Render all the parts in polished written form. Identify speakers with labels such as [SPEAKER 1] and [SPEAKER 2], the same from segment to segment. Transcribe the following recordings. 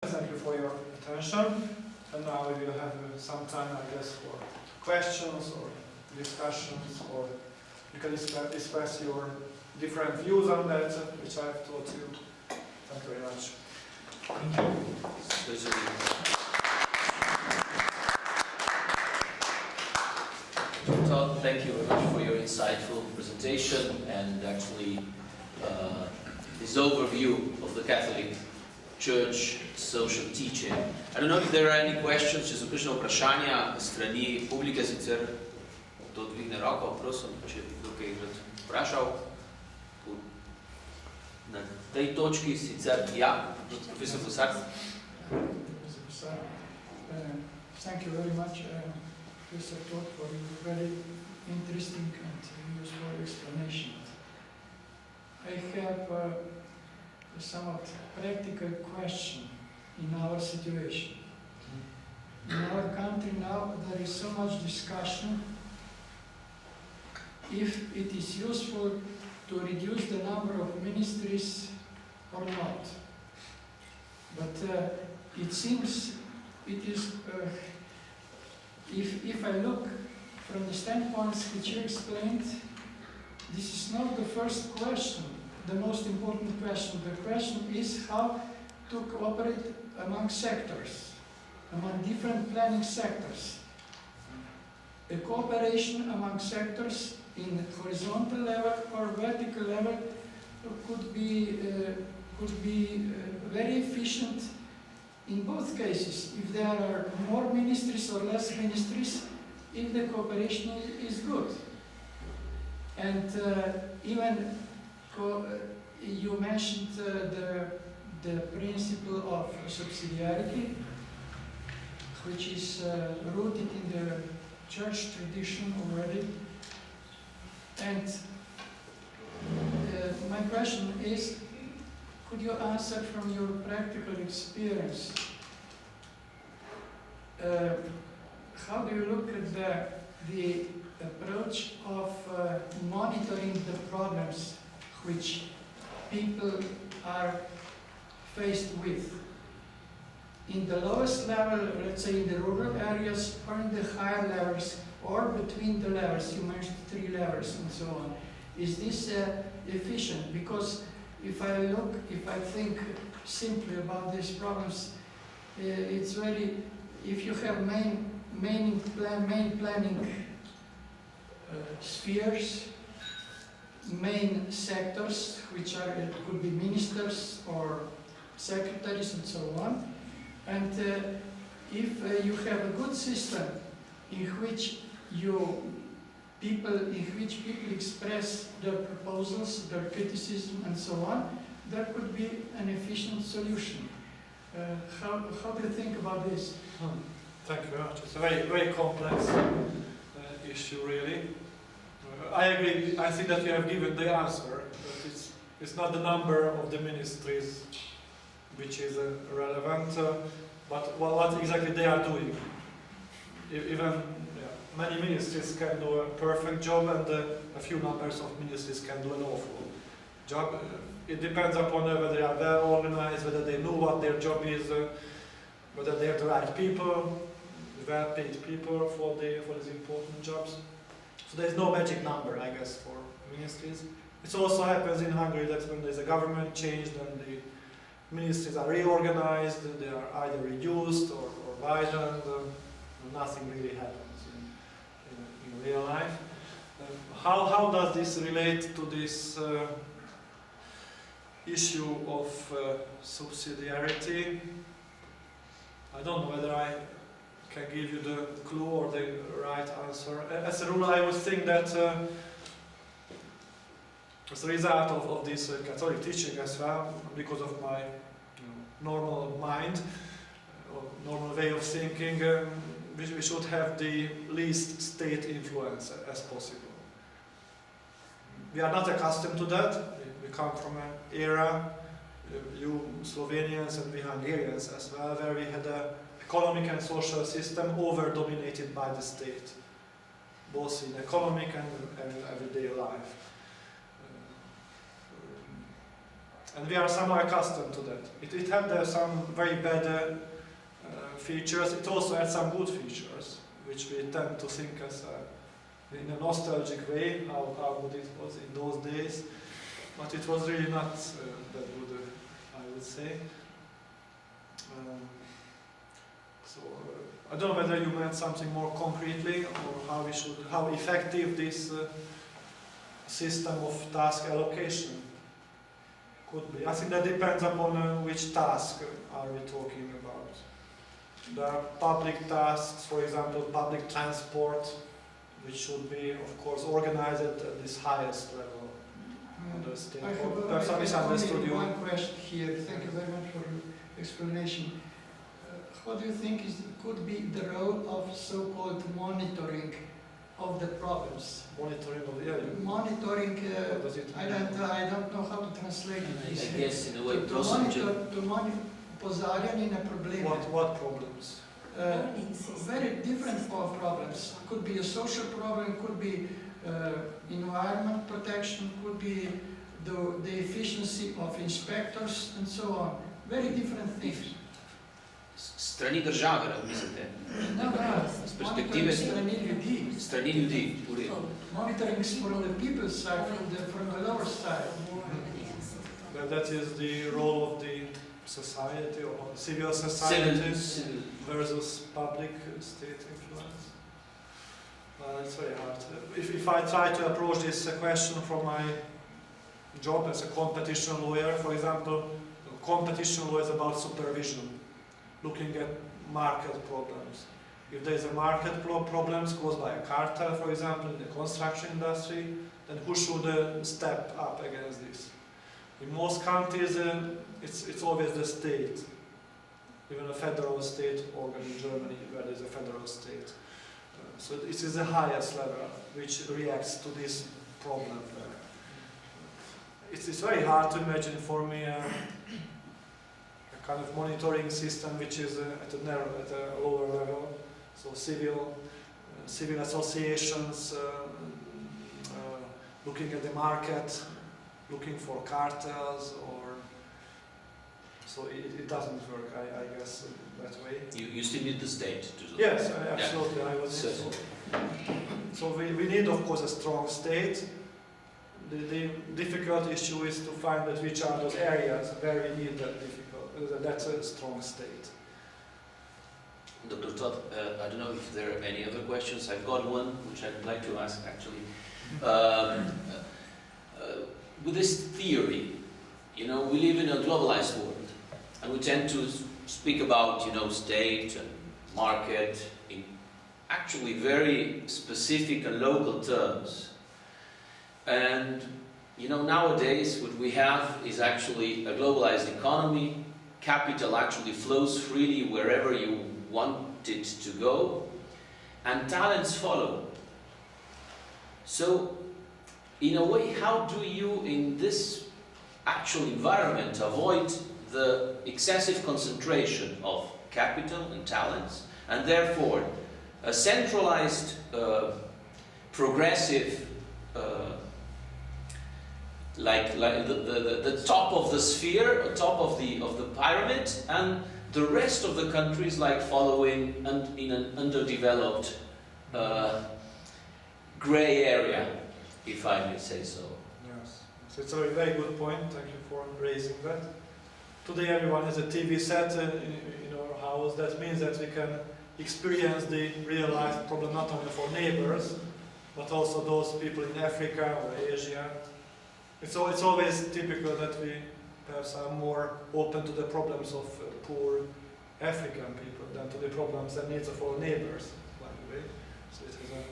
[SPEAKER 1] Thank you for your attention. And now we will have some time, I guess, for questions or discussions, or you can express your different views on that, which I have taught you. Thank you very much.
[SPEAKER 2] Thank you. Toth, thank you very much for your insightful presentation and actually this overview of the Catholic Church social teaching. I don't know if there are any questions, če so kakšne vprašanja strani publike, sicer to dvigne roko, prosim, če bi kdo kaj vprašal. Na tej točki sicer, ja, profesor Posar.
[SPEAKER 3] Thank you very much, Professor Toth, for your very interesting and useful explanation. I have a somewhat practical question in our situation. In our country now there is so much discussion if it is useful to reduce the number of ministries or not. But it seems it is, if I look from the standpoints which you explained, this is not the first question, the most important question. The question is how to cooperate among sectors, among different planning sectors. A cooperation among sectors in horizontal level or vertical level could be very efficient in both cases, if there are more ministries or less ministries, if the cooperation is good. And even you mentioned the principle of subsidiarity, which is rooted in the church tradition already. And my question is, could you answer from your practical experience, how do you look at the approach of monitoring the problems which people are faced with? In the lowest level, let's say in the rural areas, or in the higher levels, or between the levels, you mentioned 3 levels and so on. Is this efficient? Because if I think simply about these problems, it's very, if you have main planning spheres, main sectors, which are, it could be ministers or secretaries and so on, and if you have a good system in which people express their proposals, their criticism and so on, that could be an efficient solution. How do you think about this?
[SPEAKER 1] Thank you very much. It's a very, very complex issue, really. I agree. I think that you have given the answer. But it's not the number of the ministries which is relevant, but what exactly they are doing. Even many ministries can do a perfect job, and a few numbers of ministries can do an awful job. It depends upon whether they are well organized, whether they know what their job is, whether they have the right people, well-paid people for these important jobs. So there is no magic number, I guess, for ministries. It also happens in Hungary that when there is a government change, then the ministries are reorganized, they are either reduced or widened. Nothing really happens in real life. How does this relate to this issue of subsidiarity? I don't know whether I can give you the clue or the right answer. As a rule, I would think that as a result of this Catholic teaching as well, because of my normal mind, or normal way of thinking, we should have the least state influence as possible. We are not accustomed to that. We come from an era, you Slovenians and we Hungarians as well, where we had an economic and social system over-dominated by the state, both in economic and everyday life. And we are somehow accustomed to that. It had some very bad features. It also had some good features, which we tend to think as in a nostalgic way, how good it was in those days. But it was really not that good, I would say. I don't know whether you meant something more concretely, or how effective this system of task allocation could be. I think that depends upon which task are we talking about. There are public tasks, for example, public transport, which should be, of course, organized at this highest level of the state. Perhaps I misunderstood you.
[SPEAKER 3] One question here. Thank you very much for your explanation. What do you think could be the role of so-called monitoring of the problems?
[SPEAKER 1] Monitoring of the area.
[SPEAKER 3] Monitoring.
[SPEAKER 1] What does it mean?
[SPEAKER 3] I don't know how to translate it.
[SPEAKER 2] I guess in a way,
[SPEAKER 3] To monitor opozarjanje na probleme.
[SPEAKER 1] What problems?
[SPEAKER 3] Very different problems. Could be a social problem, could be environment protection, could be the efficiency of inspectors and so on. Very different things.
[SPEAKER 2] Strani države, mislite?
[SPEAKER 3] No,
[SPEAKER 2] S perspektive
[SPEAKER 3] strani ljudi.
[SPEAKER 2] u redu.
[SPEAKER 3] Monitoring is from the people's side, from the lower side.
[SPEAKER 1] That is the role of the society, or civil society versus public state influence. It's very hard. If I try to approach this question from my job as a competition lawyer, for example, competition law is about supervision, looking at market problems. If there is a market problems caused by a cartel, for example, in the construction industry, then who should step up against this? In most countries, it's always the state, even a federal state organ in Germany, where there is a federal state. So it is the highest level which reacts to this problem. It's very hard to imagine for me a kind of monitoring system which is at a lower level. So civil associations looking at the market, looking for cartels, or so it doesn't work, I guess, that way.
[SPEAKER 2] You still need the state to do that.
[SPEAKER 1] Yes, absolutely. I would say so. So we need, of course, a strong state. The difficult issue is to find out which are those areas where we need that's a strong state.
[SPEAKER 2] Dr. Toth, I don't know if there are any other questions. I've got one which I'd like to ask actually. With this theory, we live in a globalized world, and we tend to speak about, state and market in actually very specific and local terms. And, nowadays what we have is actually a globalized economy. Capital actually flows freely wherever you want it to go, and talents follow. So, in a way, how do you, in this actual environment, avoid the excessive concentration of capital and talents, and therefore a centralized, progressive, like the top of the sphere, top of the pyramid, and the rest of the countries like following in an underdeveloped gray area, if I may say so.
[SPEAKER 1] Yes, so it's a very good point. Thank you for raising that. Today everyone has a TV set in our house. That means that we can experience the real life problem not only for neighbors, but also those people in Africa or Asia. It's always typical that we perhaps are more open to the problems of poor African people than to the problems and needs of our neighbors, by the way. So it has an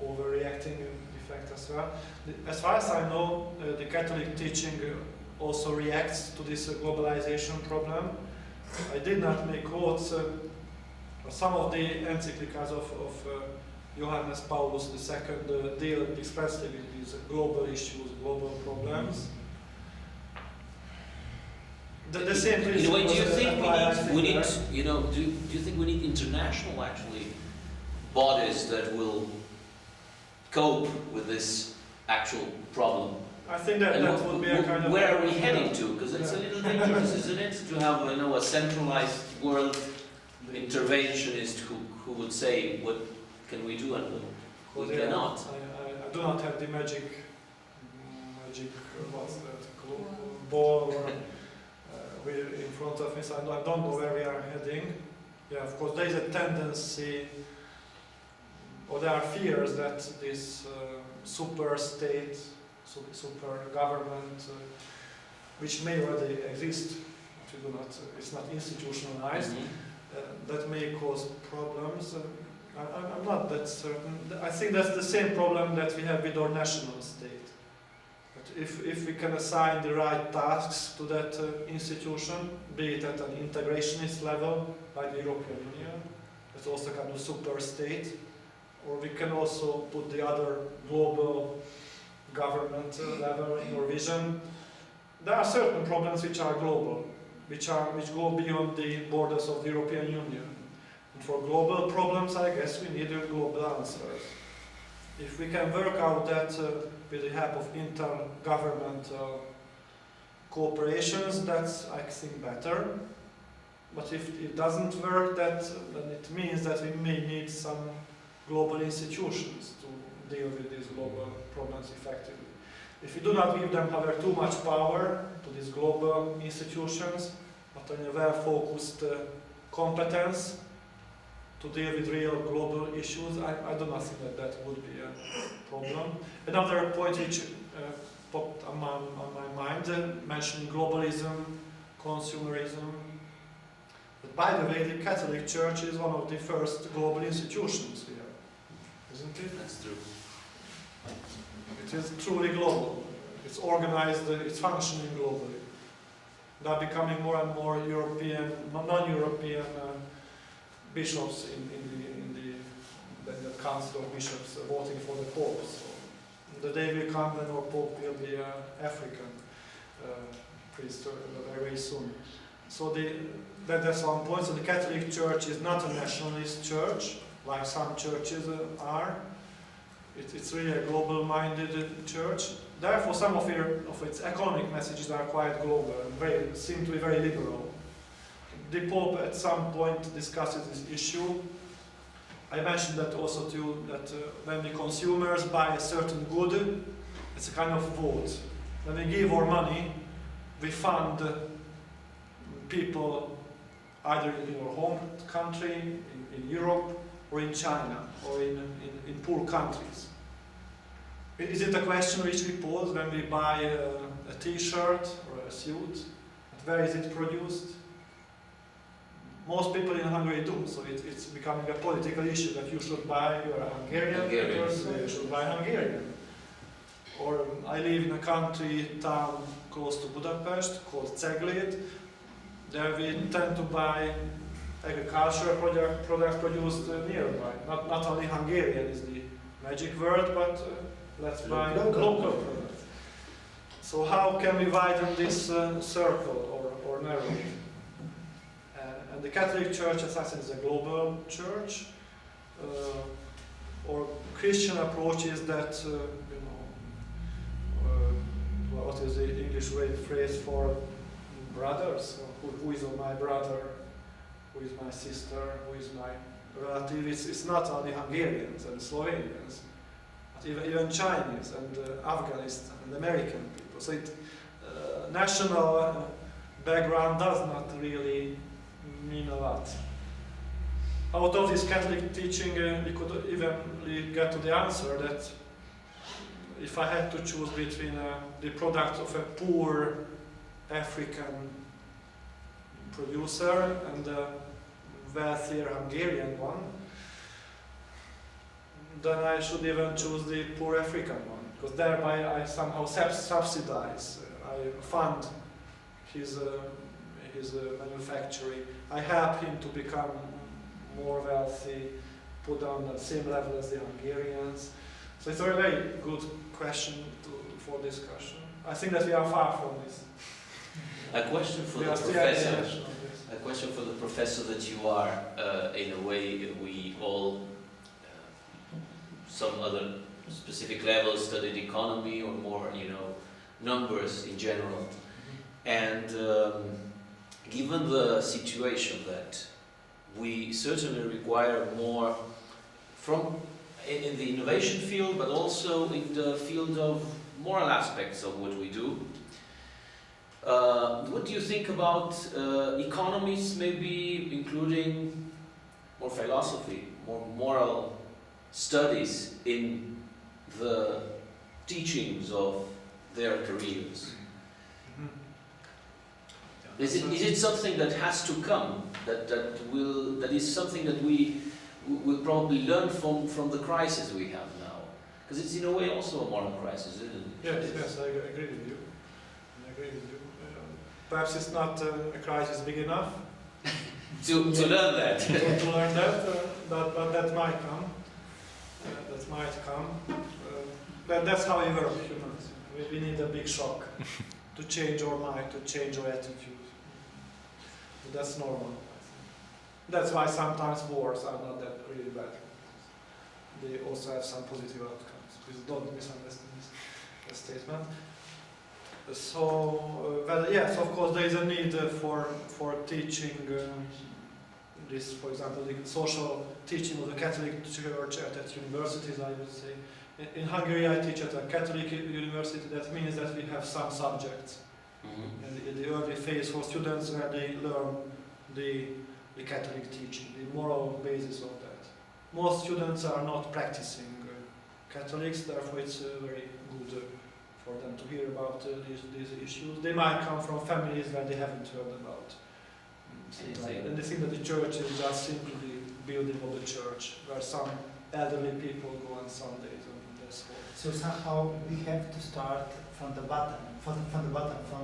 [SPEAKER 1] overreacting effect as well. As far as I know, the Catholic teaching also reacts to this globalization problem. I did not make quotes. Some of the encyclicals of Johannes Paulus II deal expressly with these global issues, global problems. The same
[SPEAKER 2] in a way, do you think we need,
[SPEAKER 1] right?
[SPEAKER 2] do you think we need international actually bodies that will cope with this actual problem?
[SPEAKER 1] I think that
[SPEAKER 2] And
[SPEAKER 1] that would be a kind of...
[SPEAKER 2] where are we heading to? Because it's a little dangerous, isn't it? To have, you know, a centralized world interventionist who would say, what can we do and what we cannot.
[SPEAKER 1] I do not have the magic what's that, ball in front of me, so I don't know where we are heading. Yeah, of course, there is a tendency, or there are fears that this super state, super government, which may already exist, it's not institutionalized, that may cause problems. I'm not that certain. I think that's the same problem that we have with our national state. But if we can assign the right tasks to that institution, be it at an integrationist level, like the European Union, that's also kind of super state, or we can also put the other global government level in our vision. There are certain problems which are global, which go beyond the borders of the European Union. And for global problems, I guess we need global answers. If we can work out that with the help of intergovernmental cooperations, that's, I think, better. But if it doesn't work, then it means that we may need some global institutions to deal with these global problems effectively. If we do not give them, however, too much power to these global institutions, but in a well-focused competence to deal with real global issues, I do not think that would be a problem. Another point which popped on my mind, mentioning globalism, consumerism. But by the way, the Catholic Church is one of the first global institutions here, isn't it?
[SPEAKER 2] That's true.
[SPEAKER 1] It is truly global. It's organized, it's functioning globally. They are becoming more and more European, non-European bishops in the Council of Bishops voting for the Pope. So the day will come when our Pope will be an African priest very soon. So that's one point. So the Catholic Church is not a nationalist church, like some churches are. It's really a global-minded church. Therefore, some of its economic messages are quite global and seem to be very liberal. The Pope at some point discusses this issue. I mentioned that also to you, that when the consumers buy a certain good, it's a kind of vote. When we give our money, we fund people either in our home country, in Europe, or in China, or in poor countries. Is it a question which we pose when we buy a t-shirt or a suit? Where is it produced? Most people in Hungary do, so it's becoming a political issue that you should buy, you're a Hungarian, you should buy Hungarian. Or I live in a country town close to Budapest called Cegléd. There we tend to buy agricultural products produced nearby. Not only Hungarian is the magic word, but let's buy local products. So how can we widen this circle or narrow it? And the Catholic Church, as I said, is a global church. Or Christian approach is that, what is the English phrase for brothers? Who is my brother? Who is my sister? Who is my relative? It's not only Hungarians and Slovenians, but even Chinese and Afghanists and American people. So national background does not really mean a lot. Out of this Catholic teaching, we could even get to the answer that if I had to choose between the product of a poor African producer and a wealthier Hungarian one, then I should even choose the poor African one, because thereby I somehow subsidize, I fund his manufacturing, I help him to become more wealthy, put on the same level as the Hungarians. So it's a very good question for discussion. I think that we are far from this.
[SPEAKER 2] A question for the professor. A question for the professor that you are, in a way, we all, some other specific levels studied economy or more, numbers in general. And given the situation that we certainly require more from in the innovation field, but also in the field of moral aspects of what we do. What do you think about economies, maybe including more philosophy, more moral studies in the teachings of their careers? Is it something that has to come? That is something that we will probably learn from the crisis we have now, because it's in a way also a moral crisis, isn't it?
[SPEAKER 1] Yes, I agree with you. Perhaps it's not a crisis big enough
[SPEAKER 2] to learn that.
[SPEAKER 1] to learn that, but that might come. That's how we work, humans. We need a big shock to change our mind, to change our attitude. But that's normal. That's why sometimes wars are not that really bad. They also have some positive outcomes. Please don't misunderstand this statement. So, well, yes, of course, there is a need for teaching this, for example, the social teaching of the Catholic Church at universities, I would say. In Hungary, I teach at a Catholic university. That means that we have some subjects in the early phase for students where they learn the Catholic teaching, the moral basis of that. Most students are not practicing Catholics, therefore it's very good for them to hear about these issues. They might come from families where they haven't heard about things like that. And they think that the church is just simply the building of the church, where some elderly people go on Sundays and that's all.
[SPEAKER 4] So somehow we have to start from the bottom, from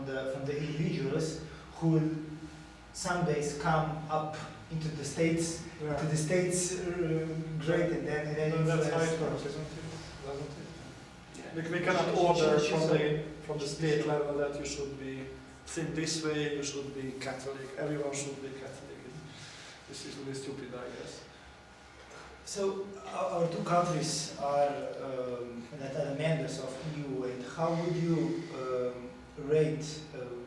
[SPEAKER 4] the individuals who will some days come up into the states,
[SPEAKER 1] Yeah.
[SPEAKER 4] to the states great, and then
[SPEAKER 1] That's how it works, isn't it? Doesn't it? We cannot order from the state level that you should think this way, you should be Catholic, everyone should be Catholic. This is really stupid, I guess.
[SPEAKER 4] So our two countries are that are members of EU, and how would you rate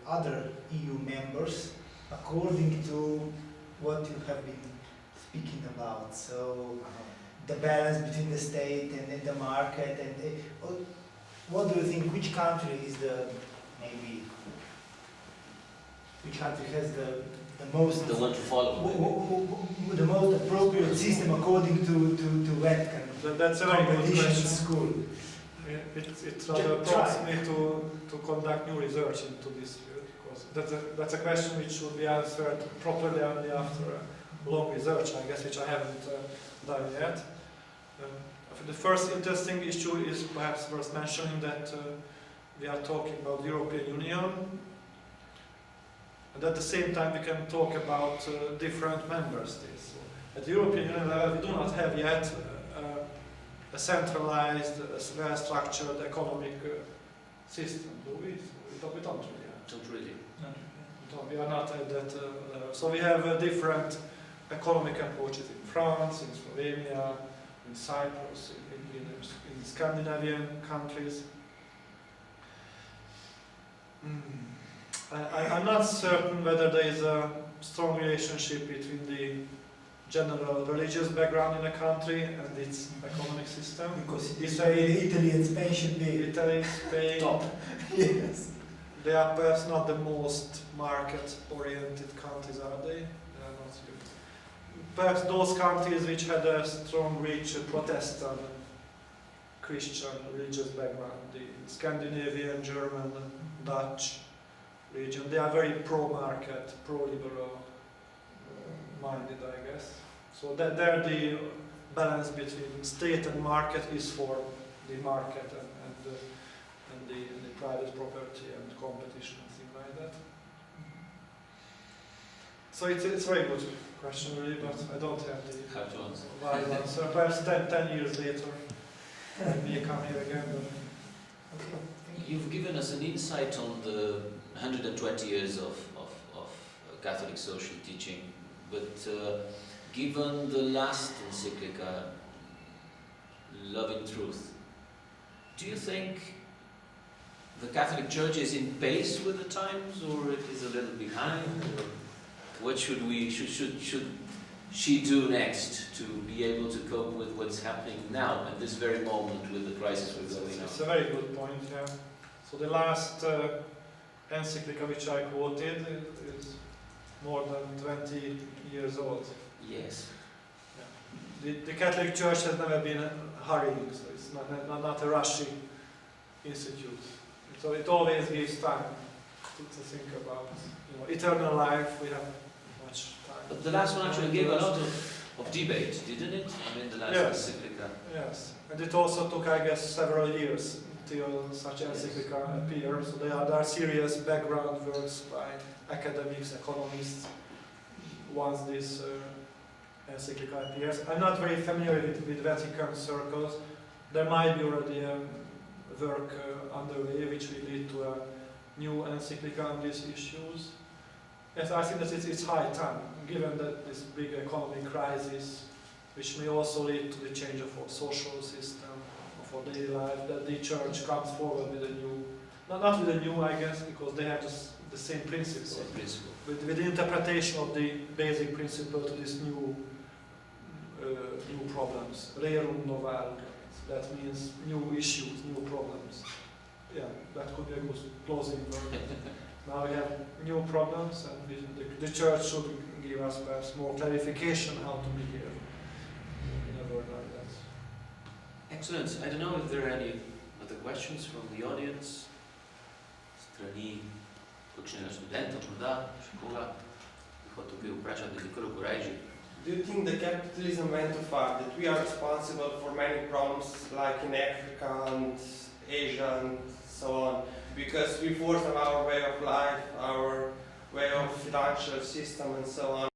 [SPEAKER 4] other EU members according to what you have been speaking about? So the balance between the state and the market, and what do you think? Which country is which country has the most?
[SPEAKER 2] The one to follow.
[SPEAKER 4] The most appropriate system according to that kind of
[SPEAKER 1] That's a very good
[SPEAKER 4] competition in
[SPEAKER 1] question.
[SPEAKER 4] school.
[SPEAKER 1] It rather prompts me to conduct new research into this field, because that's a question which should be answered properly only after a long research, I guess, which I haven't done yet. The first interesting issue is perhaps worth mentioning that we are talking about the European Union, and at the same time we can talk about different member states. So at the European Union level we do not have yet a centralized, well-structured economic system, do we? We don't really have.
[SPEAKER 2] Don't really.
[SPEAKER 1] We are not at that level. So we have different economic approaches in France, in Slovenia, in Cyprus, in Scandinavian countries. I'm not certain whether there is a strong relationship between the general religious background in a country and its economic system.
[SPEAKER 4] Because Italy and Spain should be
[SPEAKER 1] Italy, Spain,
[SPEAKER 4] top. Yes.
[SPEAKER 1] They are perhaps not the most market-oriented countries, are they? They are not. Perhaps those countries which had a strong, rich Protestant, Christian religious background, the Scandinavian, German, Dutch region, they are very pro-market, pro-liberal minded, I guess. So that there the balance between state and market is for the market and the private property and competition and things like that. So it's a very good question really, but I don't have the
[SPEAKER 2] How to answer.
[SPEAKER 1] live answer. Perhaps 10 years later we come here again.
[SPEAKER 2] You've given us an insight on the 120 years of Catholic social teaching, but given the last encyclica, Love in Truth, do you think the Catholic Church is in pace with the times, or it is a little behind? Or what should she do next to be able to cope with what's happening now at this very moment with the crisis we're going on?
[SPEAKER 1] It's a very good point, yeah. So the last encyclical which I quoted is more than 20 years old.
[SPEAKER 2] Yes.
[SPEAKER 1] Yeah. The Catholic Church has never been hurrying, so it's not a rushing institute. So it always gives time to think about, eternal life. We have much time.
[SPEAKER 2] But the last one actually gave a lot of debate, didn't it? I mean, the last encyclical.
[SPEAKER 1] Yes, and it also took, I guess, several years until such encyclica appear. So there are serious background works by academics, economists, once this encyclica appears. I'm not very familiar with Vatican circles. There might be already work underway which will lead to a new encyclica on these issues. Yes, I think that it's high time, given that this big economic crisis, which may also lead to the change of our social system, of our daily life, that the Church comes forward with a new, not with a new, I guess, because they have the same principle. With the interpretation of the basic principle to these new problems, rerum novarum. That means new issues, new problems. Yeah, that could be a good closing word. Now we have new problems, and the Church should give us perhaps more clarification how to behave in a word like that.
[SPEAKER 2] Excellent. I don't know if there are any other questions from the audience. Strani kakšnega študenta, morda, škola, bi hotel bi vprašati nekoliko korajži.
[SPEAKER 5] Do you think the capitalism went too far, that we are responsible for many problems like in Africa and Asia and so on, because we force our way of life, our way of financial system and so on,